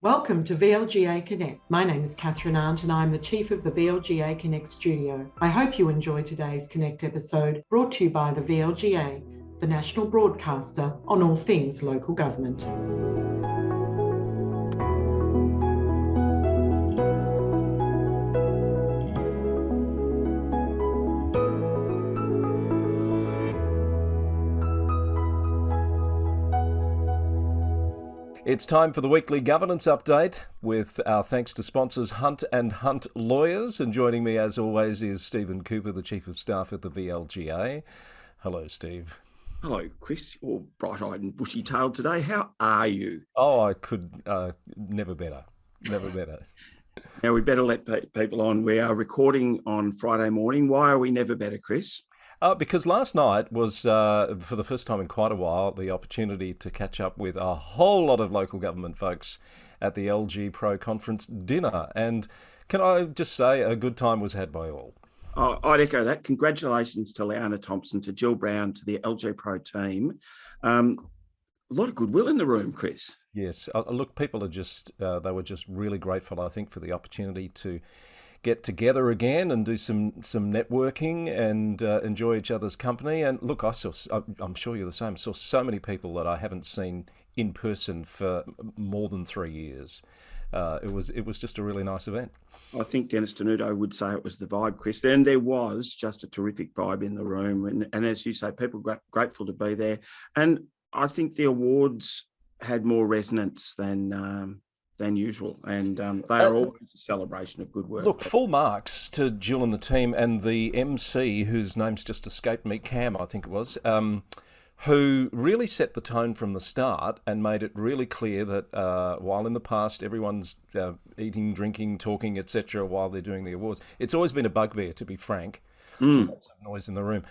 Welcome to VLGA Connect. My name is Catherine Arndt and I'm the Chief of the VLGA Connect studio. I hope you enjoy today's Connect episode brought to you by the VLGA, the national broadcaster on all things local government. It's time for the weekly governance update with our thanks to sponsors Hunt and Hunt Lawyers. And joining me as always is Stephen Cooper, the Chief of Staff at the VLGA. Hello, Steve. Hello, Chris. You're bright-eyed and bushy-tailed today. How are you? Oh, I could never better. Never better. Now, we better let people on. We are recording on Friday morning. Why are we never better, Chris? Because last night was, for the first time in quite a while, the opportunity to catch up with a whole lot of local government folks at the LGPro Conference dinner. And can I just say a good time was had by all. Oh, I'd echo that. Congratulations to Leanna Thompson, to Jill Brown, to the LGPro team. A lot of goodwill in the room, Chris. Yes. Look, people are just, they were just really grateful, I think, for the opportunity to get together again and do some networking and enjoy each other's company. And look, I'm sure you're the same, saw so many people that I haven't seen in person for more than 3 years. It was just a really nice event. I think Dennis Tenuto would say it was the vibe, Chris. And there was just a terrific vibe in the room. And as you say, people grateful to be there. And I think the awards had more resonance than usual, and they are always a celebration of good work. Look, full marks to Jill and the team and the MC, whose name's just escaped me, Cam, I think it was, who really set the tone from the start and made it really clear that while in the past everyone's eating, drinking, talking, etc. while they're doing the awards, it's always been a bugbear, to be frank. Lots of noise in the room.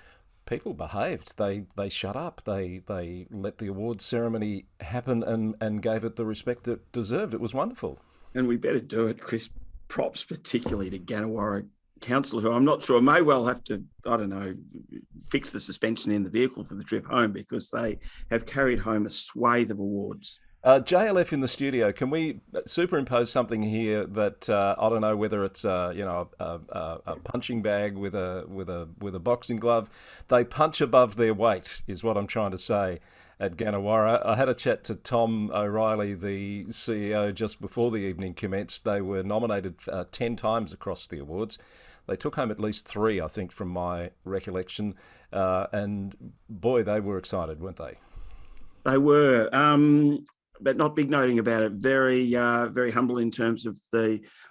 People behaved. They shut up. They let the awards ceremony happen and gave it the respect it deserved. It was wonderful. And we better do it, Chris. Props particularly to Gannawarra Council, who I'm not sure may well have to, fix the suspension in the vehicle for the trip home, because they have carried home a swathe of awards. JLF in the studio, can we superimpose something here that I don't know whether it's a punching bag with a boxing glove? They punch above their weight, is what I'm trying to say at Gannawarra. I had a chat to Tom O'Reilly, the CEO, just before the evening commenced. They were nominated 10 times across the awards. They took home at least 3, I think, from my recollection. And boy, they were excited, weren't they? They were. But not big noting about it. Very, very humble in terms of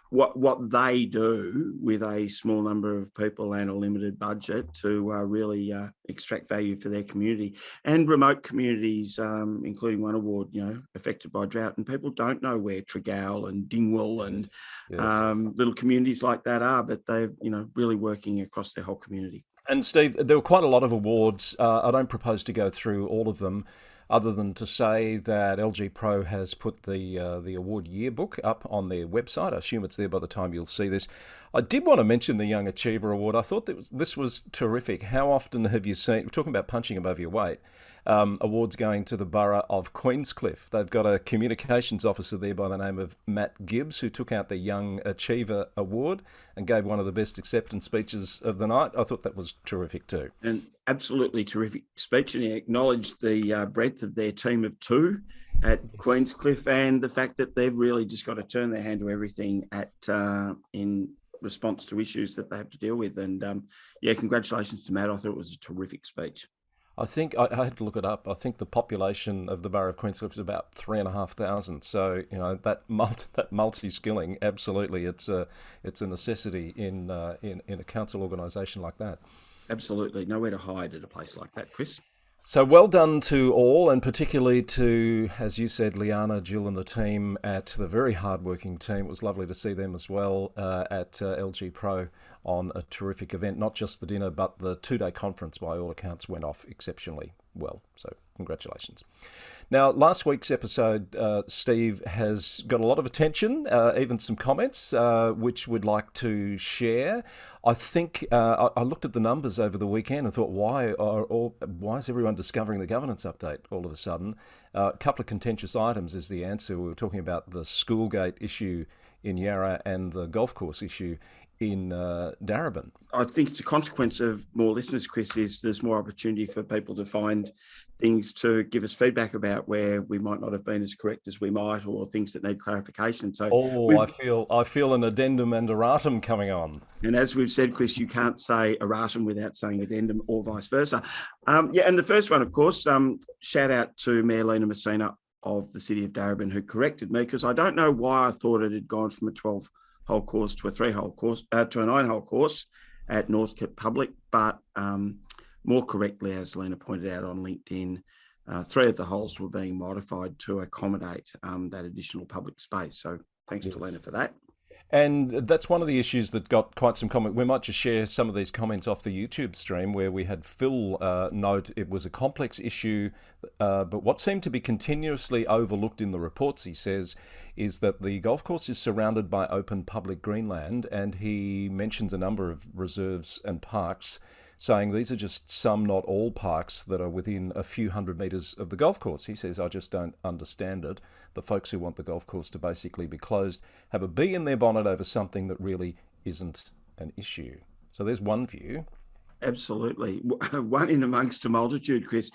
what they do with a small number of people and a limited budget to really extract value for their community and remote communities, including one award, affected by drought. And people don't know where Tregowl and Dingwall and little communities like that are, but they're really working across their whole community. And Steve, there were quite a lot of awards. I don't propose to go through all of them, other than to say that LGPro has put the award yearbook up on their website. I assume it's there by the time you'll see this. I did want to mention the Young Achiever Award. I thought this was terrific. How often have you seen, we're talking about punching above your weight, awards going to the borough of Queenscliff? They've got a communications officer there by the name of Matt Gibbs, who took out the Young Achiever Award and gave one of the best acceptance speeches of the night. I thought that was terrific too. And absolutely terrific speech, and he acknowledged the breadth of their team of 2 at Queenscliff and the fact that they've really just got to turn their hand to everything in response to issues that they have to deal with. And congratulations to Matt. I thought it was a terrific speech. I think I had to look it up. I think the population of the borough of Queenscliff is about 3,500. So that multi-skilling, absolutely, it's a necessity in a council organisation like that. Absolutely, nowhere to hide at a place like that, Chris. So well done to all, and particularly to, as you said, Liana, Jill and the team at the very hard-working team. It was lovely to see them as well at LGPro on a terrific event. Not just the dinner, but the 2-day conference, by all accounts, went off exceptionally well. So congratulations. Now, last week's episode, Steve, has got a lot of attention, even some comments, which we'd like to share. I think I looked at the numbers over the weekend and thought, why is everyone discovering the governance update all of a sudden? A couple of contentious items is the answer. We were talking about the Schoolgate issue in Yarra and the golf course issue in Darebin. I think it's a consequence of more listeners, Chris, is there's more opportunity for people to find things to give us feedback about where we might not have been as correct as we might, or things that need clarification. So I feel an addendum and erratum coming on. And as we've said, Chris, you can't say erratum without saying addendum, or vice versa. And the first one, of course, shout out to Mayor Lena Messina of the City of Darebin, who corrected me, because I don't know why I thought it had gone from a 12-hole course to a 3-hole course, to a 9-hole course at Northcote Public, but more correctly, as Lena pointed out on LinkedIn, 3 of the holes were being modified to accommodate that additional public space. So thanks to Lena for that. And that's one of the issues that got quite some comment. We might just share some of these comments off the YouTube stream, where we had Phil note it was a complex issue, but what seemed to be continuously overlooked in the reports, he says, is that the golf course is surrounded by open public greenland, and he mentions a number of reserves and parks, saying these are just some, not all, parks that are within a few hundred metres of the golf course. He says, I just don't understand it. The folks who want the golf course to basically be closed have a bee in their bonnet over something that really isn't an issue. So there's one view. Absolutely. One in amongst a multitude, Chris.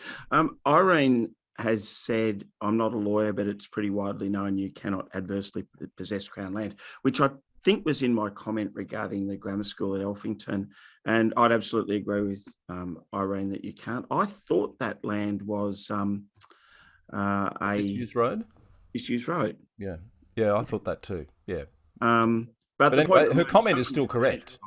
Irene has said, I'm not a lawyer, but it's pretty widely known you cannot adversely possess Crown land, which I think was in my comment regarding the grammar school at Elphington. And I'd absolutely agree with Irene that you can't. I thought that land was a Disused road? Disused road. Yeah. Yeah, I thought that too. Yeah. But anyway, her comment is still correct.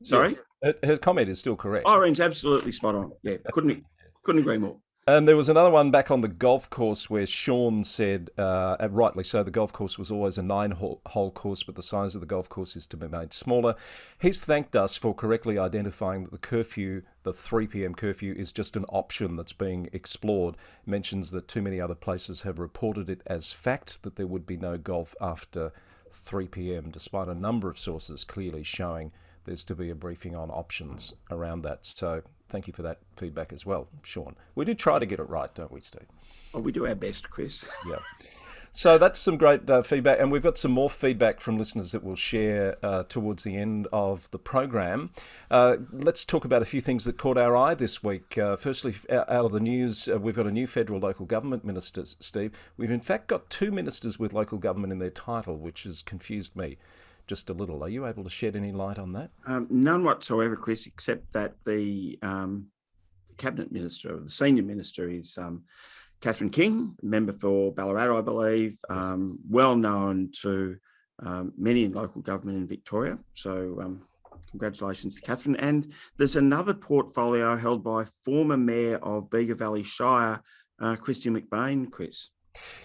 Sorry? Yes, her comment is still correct. Irene's absolutely spot on. Yeah, couldn't agree more. And there was another one back on the golf course where Sean said, rightly so, the golf course was always a 9-hole course, but the size of the golf course is to be made smaller. He's thanked us for correctly identifying that the curfew, the 3 p.m. curfew, is just an option that's being explored. Mentions that too many other places have reported it as fact that there would be no golf after 3 p.m, despite a number of sources clearly showing there's to be a briefing on options around that. So thank you for that feedback as well, Sean. We do try to get it right, don't we, Steve? Oh, we do our best, Chris. Yeah. So that's some great feedback, and we've got some more feedback from listeners that we'll share towards the end of the program. Let's talk about a few things that caught our eye this week. Firstly, out of the news, we've got a new federal local government minister, Steve. We've in fact got 2 ministers with local government in their title, which has confused me just a little. Are you able to shed any light on that? None whatsoever, Chris, except that the cabinet minister, or the senior minister, is Catherine King, member for Ballarat, I believe, well known to many in local government in Victoria. So congratulations to Catherine. And there's another portfolio held by former mayor of Bega Valley Shire, Christy McBain, Chris.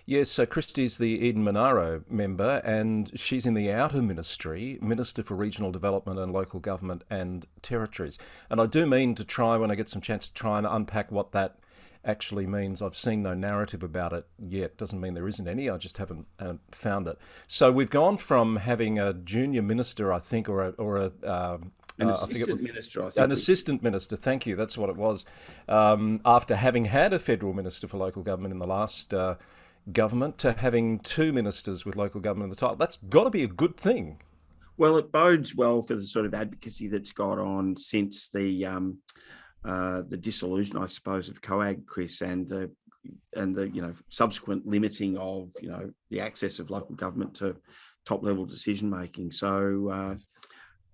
Yes, so Christy's the Eden Monaro member, and she's in the Outer Ministry, Minister for Regional Development and Local Government and Territories. And I do mean to try, when I get some chance, to try and unpack what that actually means. I've seen no narrative about it yet. Doesn't mean there isn't any, I just haven't found it. So we've gone from having a junior minister, I think, An assistant minister, I think. An assistant minister, thank you, that's what it was. After having had a federal minister for local government in the last government, to having 2 ministers with local government in the title. That's got to be a good thing. Well, it bodes well for the sort of advocacy that's gone on since the dissolution, I suppose, of COAG, Chris, and the subsequent limiting of the access of local government to top level decision making. So,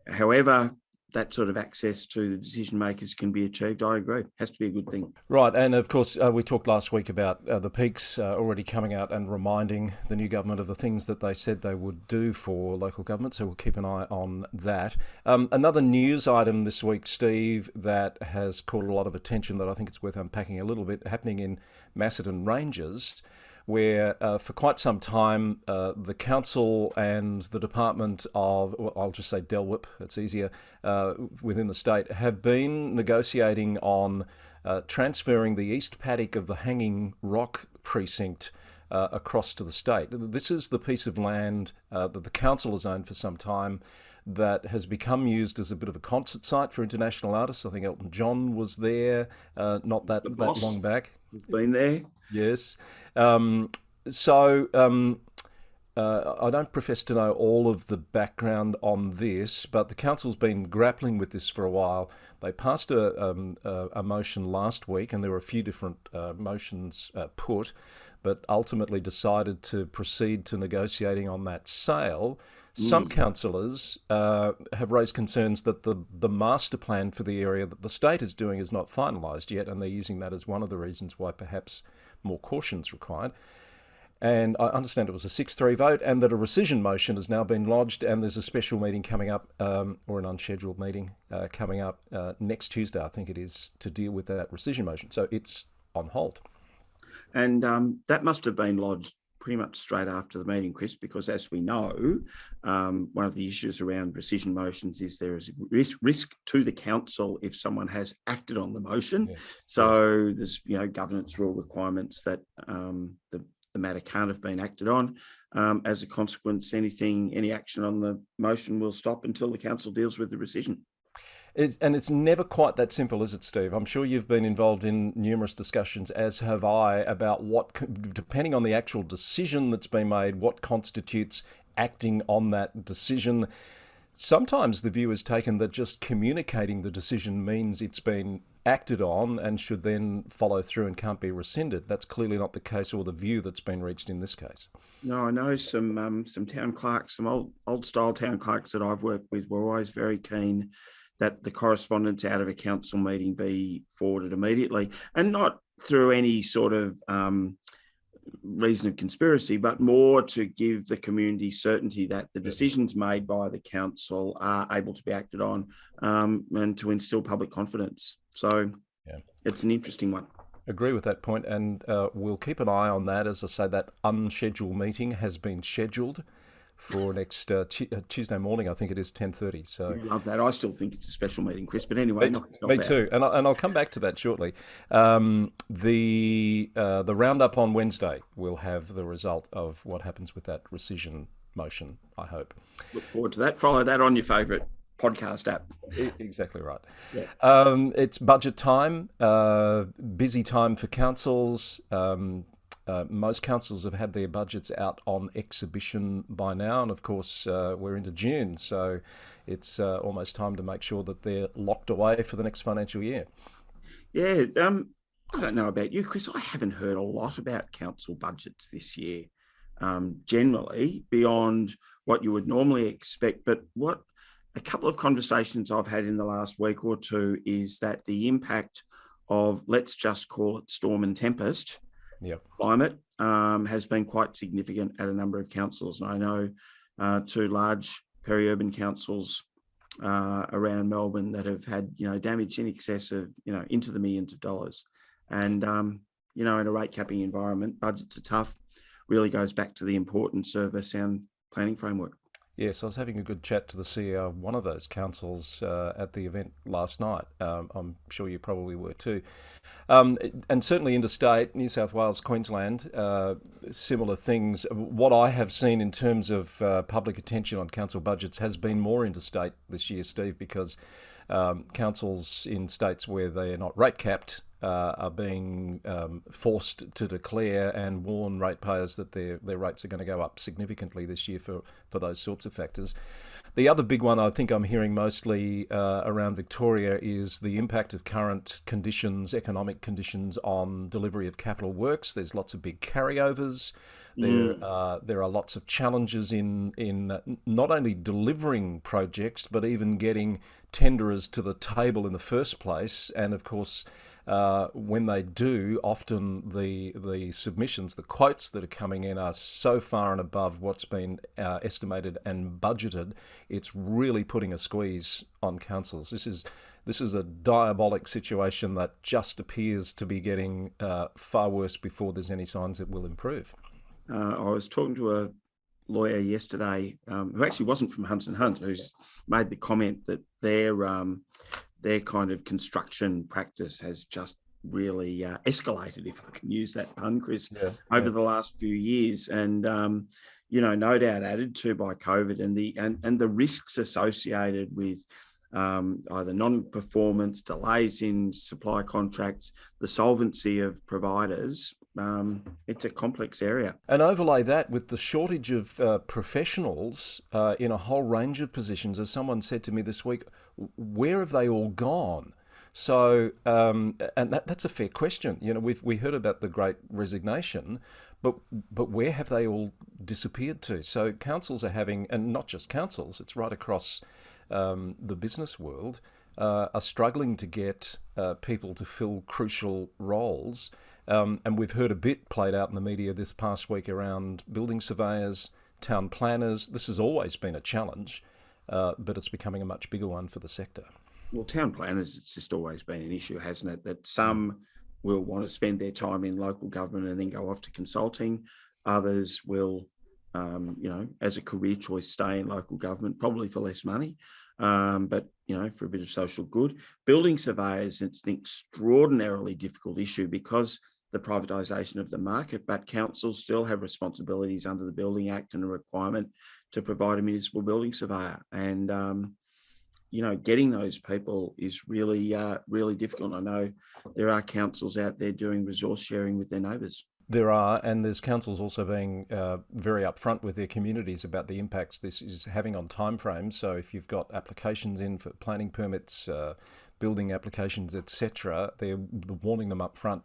however that sort of access to the decision makers can be achieved, I agree. It has to be a good thing. Right, and of course we talked last week about the peaks already coming out and reminding the new government of the things that they said they would do for local government, so we'll keep an eye on that. Another news item this week, Steve, that has caught a lot of attention that I think it's worth unpacking a little bit, happening in Macedon Ranges, where for quite some time the council and the Department of, well, I'll just say DELWIP, it's easier, within the state, have been negotiating on transferring the east paddock of the Hanging Rock precinct across to the state. This is the piece of land that the council has owned for some time that has become used as a bit of a concert site for international artists. I think Elton John was there not that long back. Been there. Yes. I don't profess to know all of the background on this, but the council's been grappling with this for a while. They passed a motion last week, and there were a few different motions put, but ultimately decided to proceed to negotiating on that sale. Some councillors have raised concerns that the master plan for the area that the state is doing is not finalised yet, and they're using that as one of the reasons why perhaps more caution is required. And I understand it was a 6-3 vote, and that a rescission motion has now been lodged, and there's a special meeting coming up, or an unscheduled meeting coming up next Tuesday, I think it is, to deal with that rescission motion. So it's on hold. And that must have been lodged pretty much straight after the meeting, Chris, because as we know, one of the issues around rescission motions is there is a risk to the council if someone has acted on the motion. Yes. So there's governance rule requirements that the matter can't have been acted on. As a consequence, any action on the motion will stop until the council deals with the rescission. It's never quite that simple, is it, Steve? I'm sure you've been involved in numerous discussions, as have I, about what, depending on the actual decision that's been made, what constitutes acting on that decision. Sometimes the view is taken that just communicating the decision means it's been acted on and should then follow through and can't be rescinded. That's clearly not the case, or the view that's been reached in this case. No, I know some town clerks, some old style town clerks that I've worked with were always very keen that the correspondence out of a council meeting be forwarded immediately, and not through any sort of reason of conspiracy, but more to give the community certainty that the decisions made by the council are able to be acted on, and to instill public confidence. So it's an interesting one. Agree with that point, and we'll keep an eye on that. As I say, that unscheduled meeting has been scheduled for next Tuesday morning. I think it is 10:30. So I love that. I still think it's a special meeting, Chris. But anyway, me too. And I'll come back to that shortly. The roundup on Wednesday will have the result of what happens with that rescission motion, I hope. Look forward to that. Follow that on your favourite podcast app. Exactly right. Yeah. It's budget time. Busy time for councils. Most councils have had their budgets out on exhibition by now, and of course we're into June, so it's almost time to make sure that they're locked away for the next financial year. Yeah, I don't know about you, Chris. I haven't heard a lot about council budgets this year, generally, beyond what you would normally expect. But what a couple of conversations I've had in the last week or two is that the impact of, let's just call it storm and tempest, climate, has been quite significant at a number of councils. And I know two large peri-urban councils around Melbourne that have had damage in excess of into the millions of dollars. And in a rate capping environment, budgets are tough. Really goes back to the importance of a sound planning framework. Yes, I was having a good chat to the CEO of one of those councils at the event last night. I'm sure you probably were too. And certainly interstate, New South Wales, Queensland, similar things. What I have seen in terms of public attention on council budgets has been more interstate this year, Steve, because councils in states where they are not rate capped are being forced to declare and warn ratepayers that their rates are going to go up significantly this year for those sorts of factors. The other big one I think I'm hearing mostly around Victoria is the impact of current conditions, economic conditions, on delivery of capital works. There's lots of big carryovers. There are lots of challenges in not only delivering projects, but even getting tenderers to the table in the first place. And of course, when they do, often the submissions, the quotes that are coming in are so far and above what's been estimated and budgeted. It's really putting a squeeze on councils. This is this is a diabolic situation that just appears to be getting far worse before there's any signs it will improve. I was talking to a lawyer yesterday who actually wasn't from Hunt and Hunt, who's made the comment that their kind of construction practice has just really escalated, if I can use that pun, Chris, over the last few years. And, no doubt added to by COVID and the risks associated with either non-performance, delays in supply contracts, the solvency of providers. It's a complex area. And overlay that with the shortage of professionals in a whole range of positions. As someone said to me this week, where have they all gone? So, and that's a fair question. We heard about the Great Resignation, but where have they all disappeared to? So councils are having, and not just councils, it's right across the business world, are struggling to get people to fill crucial roles. And we've heard a bit played out in the media this past week around building surveyors, town planners. This has always been a challenge, but it's becoming a much bigger one for the sector. Well, town planners, it's just always been an issue, hasn't it? That some will want to spend their time in local government and then go off to consulting. Others will, as a career choice, stay in local government, probably for less money, but, for a bit of social good. Building surveyors, it's an extraordinarily difficult issue because the privatisation of the market, but councils still have responsibilities under the Building Act and a requirement to provide a municipal building surveyor. And, getting those people is really, really difficult. I know there are councils out there doing resource sharing with their neighbours. There are, and there's councils also being very upfront with their communities about the impacts this is having on timeframes. So if you've got applications in for planning permits, building applications, etc., they're warning them upfront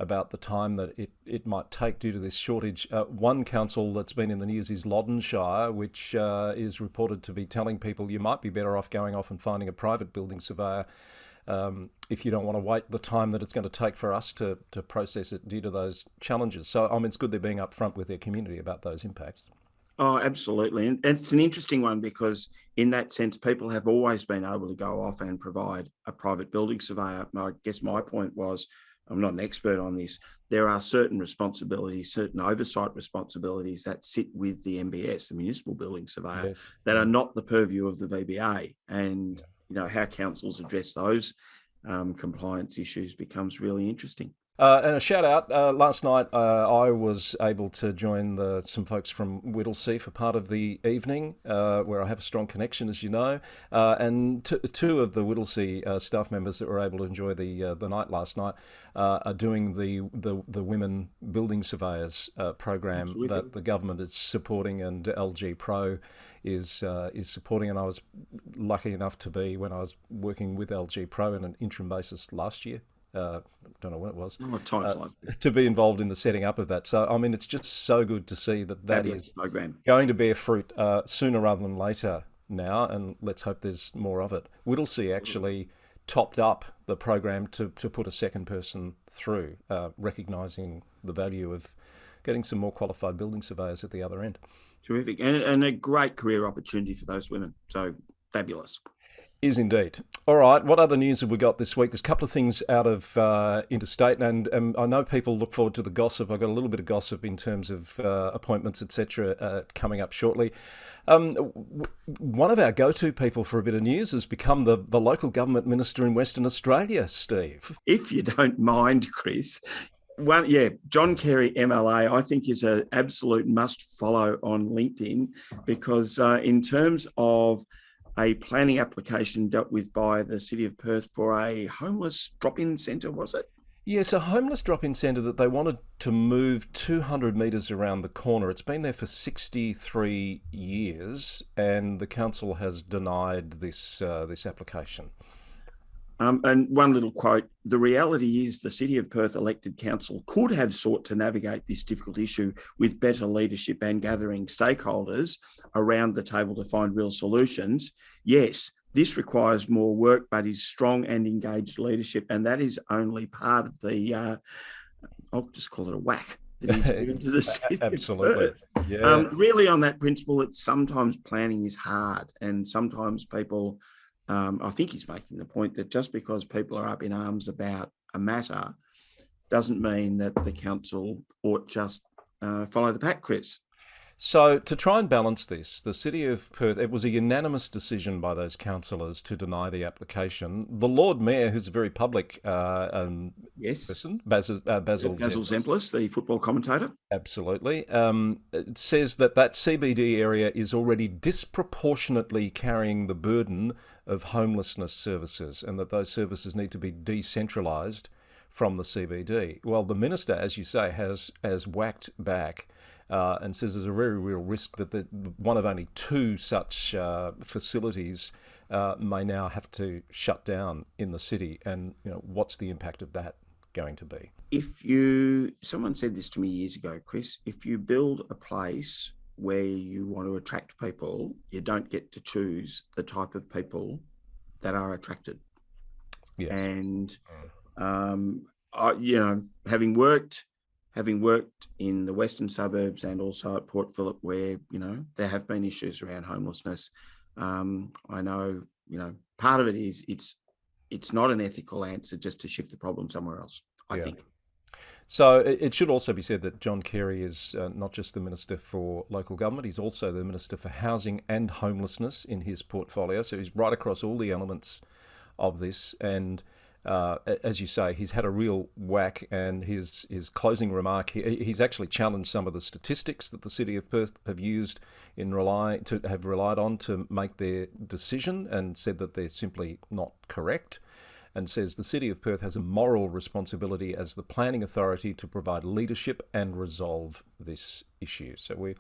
about the time that it might take due to this shortage. One council that's been in the news is Loddon Shire, which is reported to be telling people you might be better off going off and finding a private building surveyor if you don't want to wait the time that it's going to take for us to process it due to those challenges. So, it's good they're being upfront with their community about those impacts. Oh, absolutely. And it's an interesting one because in that sense, people have always been able to go off and provide a private building surveyor. I guess my point was, I'm not an expert on this. There are certain responsibilities, certain oversight responsibilities that sit with the MBS, the Municipal Building Surveyor, that are not the purview of the VBA. And, how councils address those compliance issues becomes really interesting. And a shout out, last night I was able to join some folks from Whittlesea for part of the evening, where I have a strong connection, as you know, and two of the Whittlesea staff members that were able to enjoy the night last night are doing the Women Building Surveyors program that the government is supporting and LGPro is supporting. And I was lucky enough to be, when I was working with LGPro on an interim basis last year, don't know when it was, to be involved in the setting up of that. So, it's just so good to see that is going to bear fruit sooner rather than later now, and let's hope there's more of it. Whittlesea actually topped up the program to put a second person through, recognising the value of getting some more qualified building surveyors at the other end. Terrific. And a great career opportunity for those women. So, fabulous. Is indeed. All right, what other news have we got this week? There's a couple of things out of interstate, and I know people look forward to the gossip. I've got a little bit of gossip in terms of appointments, etc., coming up shortly. One of our go-to people for a bit of news has become the local government minister in Western Australia, Steve. If you don't mind, Chris. John Kerry, MLA, I think is an absolute must follow on LinkedIn because in terms of a planning application dealt with by the City of Perth for a homeless drop-in centre, was it? Yes, a homeless drop-in centre that they wanted to move 200 metres around the corner. It's been there for 63 years, and the council has denied this application. And one little quote, the reality is the City of Perth elected council could have sought to navigate this difficult issue with better leadership and gathering stakeholders around the table to find real solutions. Yes, this requires more work, but is strong and engaged leadership. And that is only part of the, I'll just call it a whack that he's given to the City Absolutely. of Perth. Yeah. Really on that principle, it's sometimes planning is hard and sometimes people I think he's making the point that just because people are up in arms about a matter doesn't mean that the council ought just follow the pack, Chris. So, to try and balance this, the City of Perth, it was a unanimous decision by those councillors to deny the application. The Lord Mayor, who's a very public Yes, person, Basil Zemplis, the football commentator. Absolutely, says that CBD area is already disproportionately carrying the burden of homelessness services and that those services need to be decentralised from the CBD. Well, the Minister, as you say, has whacked back and says there's a very real risk that one of only two such facilities may now have to shut down in the city. And what's the impact of that going to be? Someone said this to me years ago, Chris, if you build a place where you want to attract people, you don't get to choose the type of people that are attracted. Yes. And having worked in the western suburbs and also at Port Phillip, where there have been issues around homelessness, I know part of it is it's not an ethical answer just to shift the problem somewhere else, I think. So it should also be said that John Carey is not just the Minister for Local Government, he's also the Minister for Housing and Homelessness in his portfolio. So he's right across all the elements of this. And as you say, he's had a real whack, and his closing remark, he's actually challenged some of the statistics that the City of Perth have used have relied on to make their decision, and said that they're simply not correct, and says the City of Perth has a moral responsibility as the planning authority to provide leadership and resolve this issue. So we'll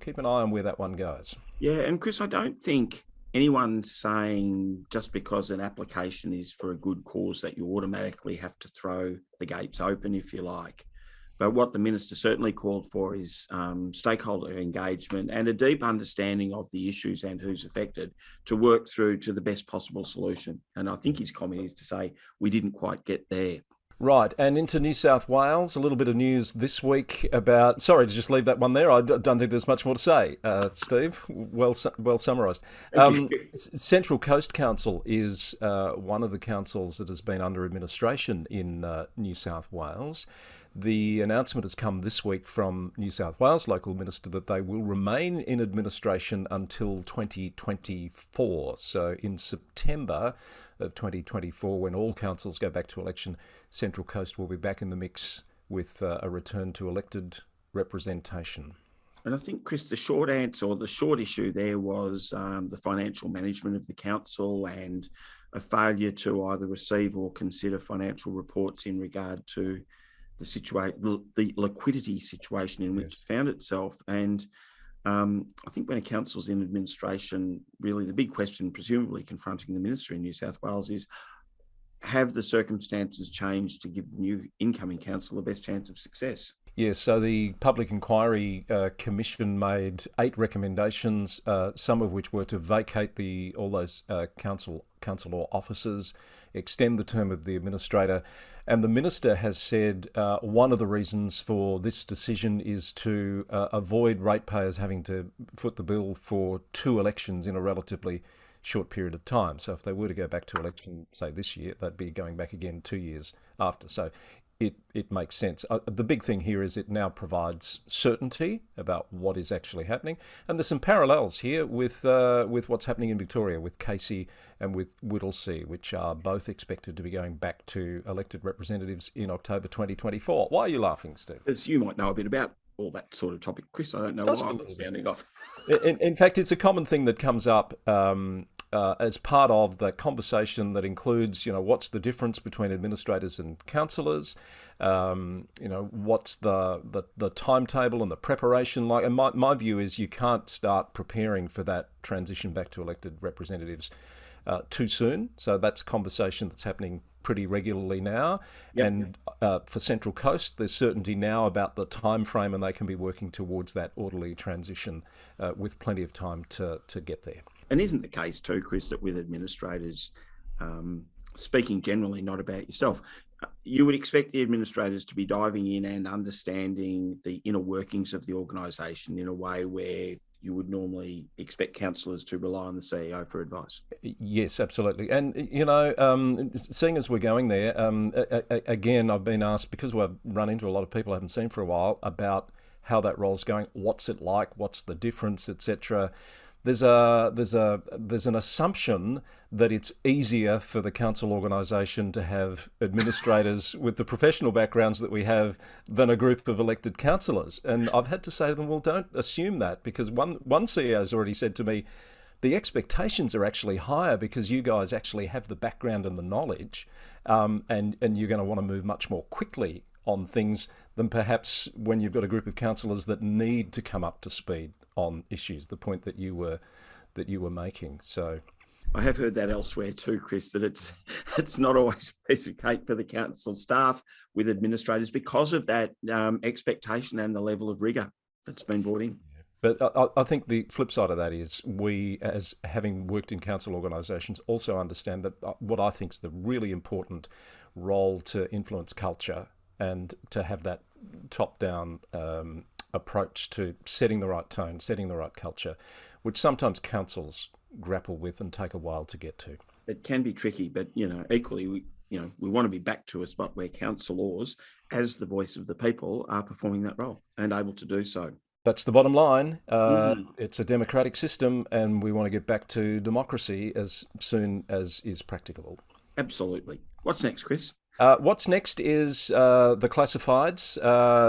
keep an eye on where that one goes. Yeah, and Chris, I don't think anyone saying just because an application is for a good cause that you automatically have to throw the gates open, if you like. But what the Minister certainly called for is stakeholder engagement and a deep understanding of the issues and who's affected to work through to the best possible solution. And I think his comment is to say we didn't quite get there. Right, and into New South Wales, a little bit of news this week about... Sorry to just leave that one there. I don't think there's much more to say, Steve. Well summarised. Central Coast Council is one of the councils that has been under administration in New South Wales. The announcement has come this week from New South Wales Local Minister that they will remain in administration until 2024. So in September of 2024, when all councils go back to election, Central Coast will be back in the mix with a return to elected representation. And I think, Chris, the short answer or the short issue there was the financial management of the council and a failure to either receive or consider financial reports in regard to the liquidity situation in which it found itself. And I think when a council's in administration, really the big question presumably confronting the Minister in New South Wales is, have the circumstances changed to give the new incoming council the best chance of success? Yes, so the Public Inquiry Commission made 8 recommendations, some of which were to vacate all those council or offices, extend the term of the administrator. And the Minister has said one of the reasons for this decision is to avoid ratepayers having to foot the bill for 2 elections in a relatively short period of time. So if they were to go back to election, say this year, they'd be going back again 2 years after. So it makes sense. The big thing here is it now provides certainty about what is actually happening. And there's some parallels here with what's happening in Victoria, with Casey and with Whittlesea, which are both expected to be going back to elected representatives in October 2024. Why are you laughing, Steve? As you might know a bit about all that sort of topic, Chris. I don't know why I'm sounding off. In fact, it's a common thing that comes up as part of the conversation that includes, what's the difference between administrators and councillors? What's the timetable and the preparation like? And my view is you can't start preparing for that transition back to elected representatives too soon. So that's a conversation that's happening pretty regularly now. Yep. And for Central Coast, there's certainty now about the time frame, and they can be working towards that orderly transition with plenty of time to get there. And isn't the case too, Chris, that with administrators, speaking generally, not about yourself, you would expect the administrators to be diving in and understanding the inner workings of the organisation in a way where you would normally expect councillors to rely on the CEO for advice. Yes, absolutely. And, seeing as we're going there, again, I've been asked, because we've run into a lot of people I haven't seen for a while, about how that role's going, what's it like, what's the difference, etc. There's an assumption that it's easier for the council organisation to have administrators with the professional backgrounds that we have than a group of elected councillors. And I've had to say to them, well, don't assume that, because one CEO has already said to me, the expectations are actually higher because you guys actually have the background and the knowledge, and you're going to want to move much more quickly on things than perhaps when you've got a group of councillors that need to come up to speed on issues, the point that you were making. So I have heard that elsewhere too, Chris, that it's not always a piece of cake for the council staff with administrators because of that expectation and the level of rigour that's been brought in. But I think the flip side of that is we, as having worked in council organisations, also understand that what I think is the really important role to influence culture and to have that top-down approach to setting the right tone, setting the right culture, which sometimes councils grapple with and take a while to get to. It can be tricky, but equally we want to be back to a spot where councillors, as the voice of the people, are performing that role and able to do so. That's the bottom line. It's a democratic system, and we want to get back to democracy as soon as is practicable. Absolutely. What's next, Chris? What's next is the classifieds.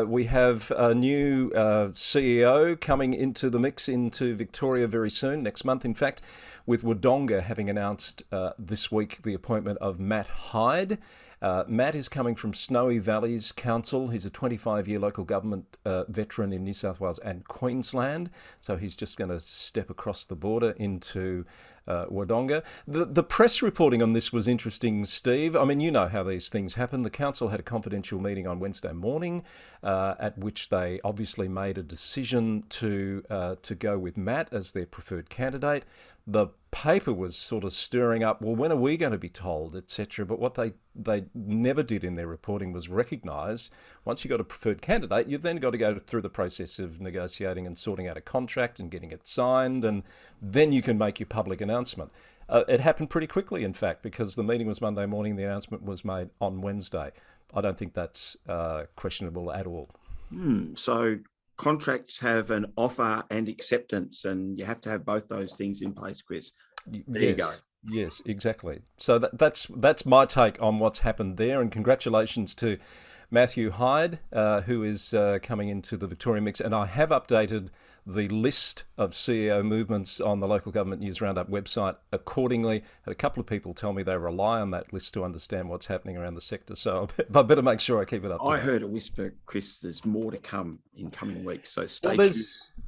We have a new CEO coming into the mix into Victoria very soon, next month in fact, with Wodonga having announced this week the appointment of Matt Hyde. Matt is coming from Snowy Valleys Council. He's a 25-year local government veteran in New South Wales and Queensland. So he's just going to step across the border into Wodonga. The press reporting on this was interesting, Steve. I mean, you know how these things happen. The council had a confidential meeting on Wednesday morning at which they obviously made a decision to go with Matt as their preferred candidate. The paper was sort of stirring up, well, when are we going to be told, etc. But what they never did in their reporting was recognise, once you've got a preferred candidate, you've then got to go through the process of negotiating and sorting out a contract and getting it signed, and then you can make your public announcement. It happened pretty quickly, in fact, because the meeting was Monday morning, the announcement was made on Wednesday. I don't think that's questionable at all. So contracts have an offer and acceptance, and you have to have both those things in place, Chris. There you go. Yes, exactly. So that's my take on what's happened there, and congratulations to Matthew Hyde, who is coming into the Victorian mix. And I have updated the list of CEO movements on the Local Government News Roundup website accordingly. Had a couple of people tell me they rely on that list to understand what's happening around the sector, so I better make sure I keep it up to date. I heard a whisper, Chris, there's more to come in coming weeks, so stay tuned.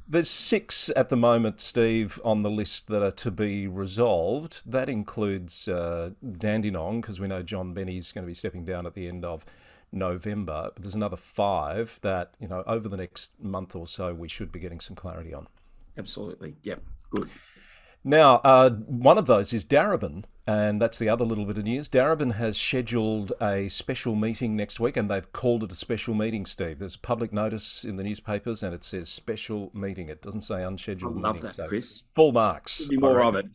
There's 6 at the moment, Steve, on the list that are to be resolved. That includes Dandenong, because we know John Benny's going to be stepping down at the end of November, but there's another 5 that, over the next month or so, we should be getting some clarity on. Absolutely. Yep. Good. Now, one of those is Darebin, and that's the other little bit of news. Darebin has scheduled a special meeting next week, and they've called it a special meeting, Steve. There's a public notice in the newspapers, and it says special meeting. It doesn't say unscheduled meeting. I love that, so Chris. Full marks. Give me more of it.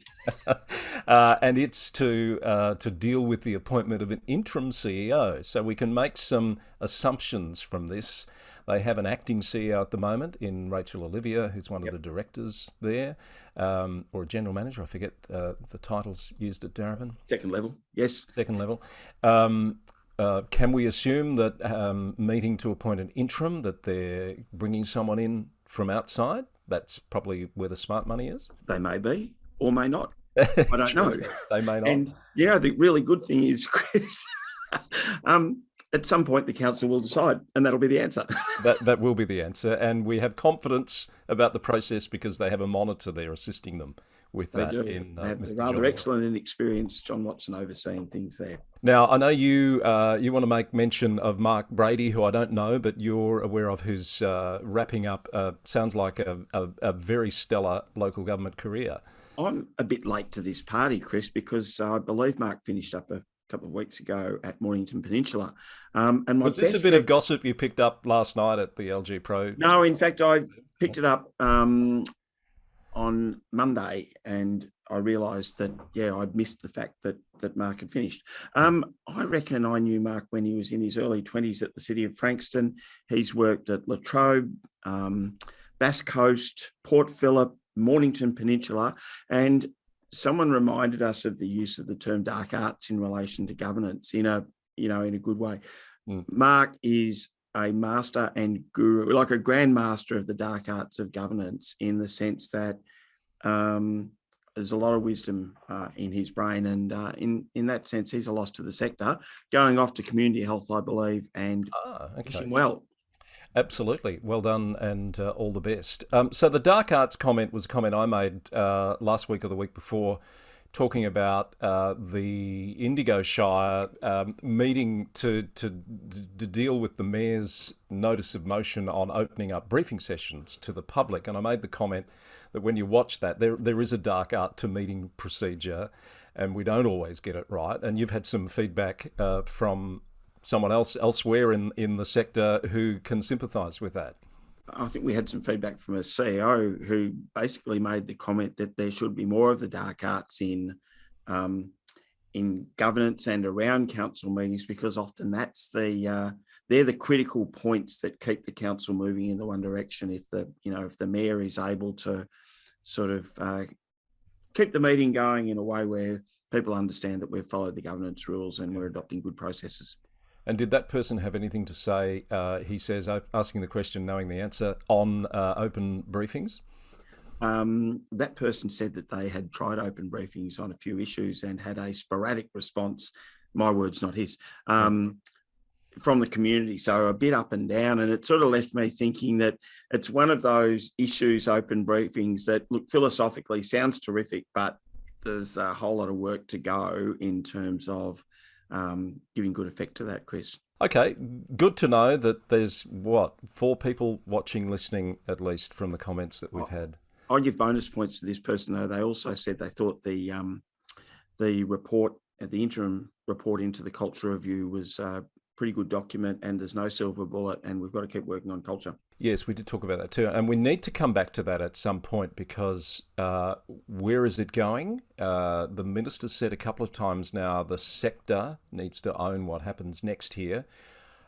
And it's to deal with the appointment of an interim CEO. So we can make some assumptions from this. They have an acting CEO at the moment in Rachel Olivia, who's one of the directors there, or a general manager. I forget the titles used at Darebin. Second level, yes. Second level. Can we assume that meeting to appoint an interim, that they're bringing someone in from outside? That's probably where the smart money is. They may be or may not. I don't know. They may not. And the really good thing is, Chris, at some point the council will decide, and that'll be the answer. That will be the answer, and we have confidence about the process because they have a monitor there assisting them with that. They do. In they have Mr. rather John excellent and experienced John Watson overseeing things there. Now, I know you want to make mention of Mark Brady, who I don't know, but you're aware of, who's wrapping up, sounds like a very stellar local government career. I'm a bit late to this party, Chris, because I believe Mark finished up a couple of weeks ago at Mornington Peninsula. And was this a bit of gossip you picked up last night at the LGPro? No, in fact, I picked it up on Monday, and I realised that, I'd missed the fact that Mark had finished. I reckon I knew Mark when he was in his early 20s at the City of Frankston. He's worked at Latrobe, Bass Coast, Port Phillip, Mornington Peninsula, and someone reminded us of the use of the term dark arts in relation to governance in a good way. Mark is a master and guru, like a grand master of the dark arts of governance, in the sense that there's a lot of wisdom in his brain, and in that sense, he's a loss to the sector. Going off to community health, I believe, and wishing well. Absolutely. Well done, and all the best. So the dark arts comment was a comment I made last week or the week before, talking about the Indigo Shire meeting to deal with the Mayor's notice of motion on opening up briefing sessions to the public. And I made the comment that when you watch that, there is a dark art to meeting procedure, and we don't always get it right. And you've had some feedback from someone else elsewhere in the sector who can sympathise with that. I think we had some feedback from a CEO who basically made the comment that there should be more of the dark arts in governance and around council meetings, because often that's they're the critical points that keep the council moving in the one direction. If the mayor is able to sort of keep the meeting going in a way where people understand that we've followed the governance rules and we're adopting good processes. And did that person have anything to say, he says, asking the question, knowing the answer, on open briefings? That person said that they had tried open briefings on a few issues and had a sporadic response, my words, not his, from the community. So a bit up and down. And it sort of left me thinking that it's one of those issues, open briefings, that look, philosophically sounds terrific, but there's a whole lot of work to go in terms of giving good effect to that, Chris. Okay, good to know that there's, 4 people watching, listening, at least, from the comments that we've had. I'll give bonus points to this person, though. They also said they thought the report, the interim report into the culture review, was a pretty good document, and there's no silver bullet, and we've got to keep working on culture. Yes, we did talk about that too. And we need to come back to that at some point, because where is it going? The Minister's said a couple of times now the sector needs to own what happens next here.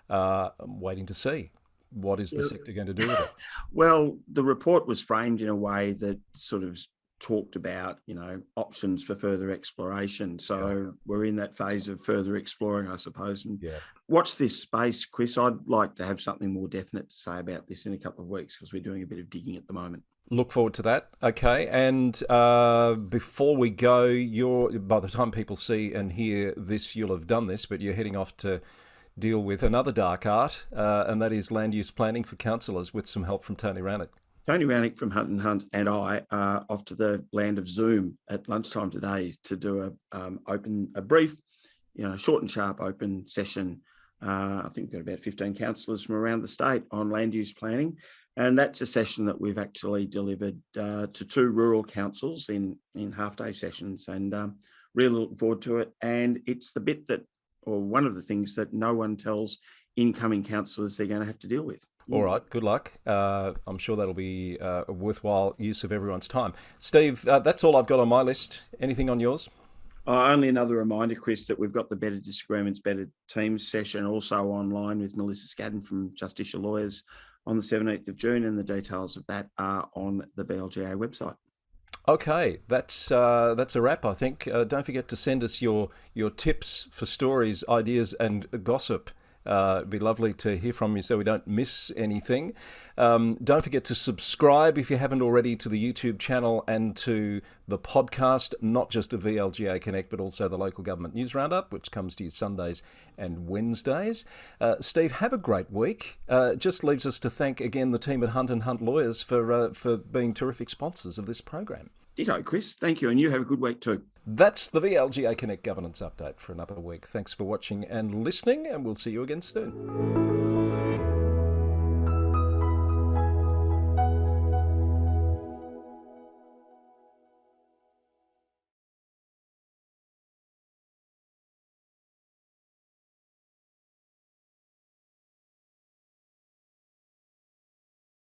I'm waiting to see. What is the sector going to do with it? Well, the report was framed in a way that sort of talked about, options for further exploration. So we're in that phase of further exploring, I suppose. And watch this space, Chris. I'd like to have something more definite to say about this in a couple of weeks, because we're doing a bit of digging at the moment. Look forward to that. Okay. And before we go, by the time people see and hear this, you'll have done this, but you're heading off to deal with another dark art, and that is land use planning for councillors, with some help from Tony Rannick. Tony Rannick from Hunt & Hunt and I are off to the land of Zoom at lunchtime today to do a brief, short and sharp open session. I think we've got about 15 councillors from around the state on land use planning. And that's a session that we've actually delivered to 2 rural councils in half-day sessions, and really looking forward to it. And it's the bit that, or one of the things that no one tells incoming councillors they're going to have to deal with. All right, good luck. I'm sure that'll be a worthwhile use of everyone's time. Steve, that's all I've got on my list. Anything on yours? Only another reminder, Chris, that we've got the Better Disagreements, Better Teams session also online with Melissa Scadden from Justicia Lawyers on the 17th of June, and the details of that are on the VLGA website. Okay, that's a wrap, I think. Don't forget to send us your tips for stories, ideas, and gossip. It'd be lovely to hear from you so we don't miss anything. Don't forget to subscribe if you haven't already to the YouTube channel and to the podcast, not just to VLGA Connect, but also the Local Government News Roundup, which comes to you Sundays and Wednesdays. Steve, have a great week. Just leaves us to thank again the team at Hunt & Hunt Lawyers for being terrific sponsors of this program. Ditto, Chris. Thank you, and you have a good week too. That's the VLGA Connect Governance Update for another week. Thanks for watching and listening, and we'll see you again soon.